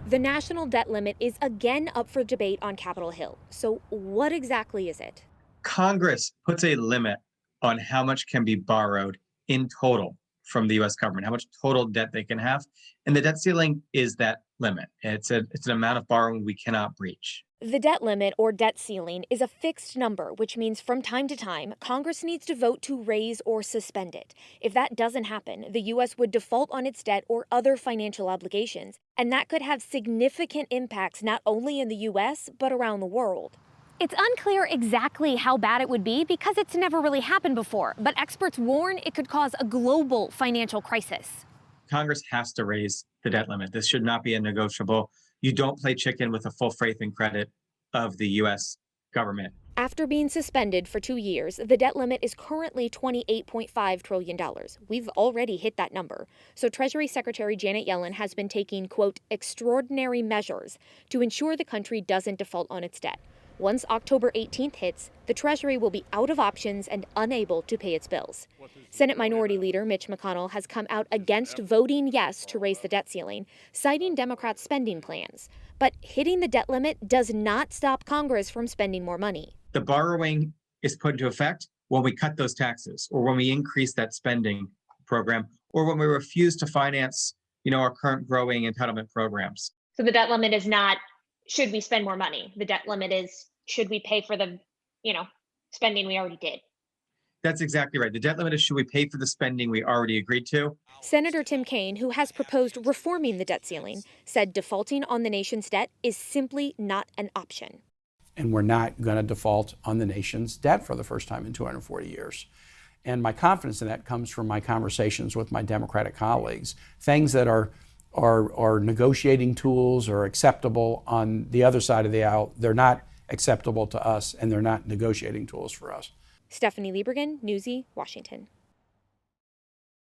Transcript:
The national debt limit is again up for debate on Capitol Hill. So, what exactly is it? Congress puts a limit on how much can be borrowed in total from the US government, how much total debt they can have. And the debt ceiling is that limit. It's an amount of borrowing we cannot breach. The debt limit or debt ceiling is a fixed number, which means from time to time, Congress needs to vote to raise or suspend it. If that doesn't happen, the U.S. would default on its debt or other financial obligations, and that could have significant impacts not only in the U.S., but around the world. It's unclear exactly how bad it would be because it's never really happened before, but experts warn it could cause a global financial crisis. Congress has to raise the debt limit. This should not be a negotiable. You don't play chicken with the full faith and credit of the US government. After being suspended for 2 years, the debt limit is currently $28.5 trillion. We've already hit that number. So Treasury Secretary Janet Yellen has been taking, quote, extraordinary measures to ensure the country doesn't default on its debt. Once October 18th hits, the Treasury will be out of options and unable to pay its bills. Senate Minority Leader Mitch McConnell has come out against voting yes to raise the debt ceiling, citing Democrats' spending plans. But hitting the debt limit does not stop Congress from spending more money. The borrowing is put into effect when we cut those taxes or when we increase that spending program or when we refuse to finance, our current growing entitlement programs. So the debt limit is not, should we spend more money? The debt limit is, should we pay for the, spending we already did? That's exactly right. The debt limit is should we pay for the spending we already agreed to? Senator Tim Kaine, who has proposed reforming the debt ceiling, said defaulting on the nation's debt is simply not an option. And we're not going to default on the nation's debt for the first time in 240 years. And my confidence in that comes from my conversations with my Democratic colleagues. Things that are negotiating tools or acceptable on the other side of the aisle, they're not acceptable to us, and they're not negotiating tools for us. Stephanie Liebergen, Newsy, Washington.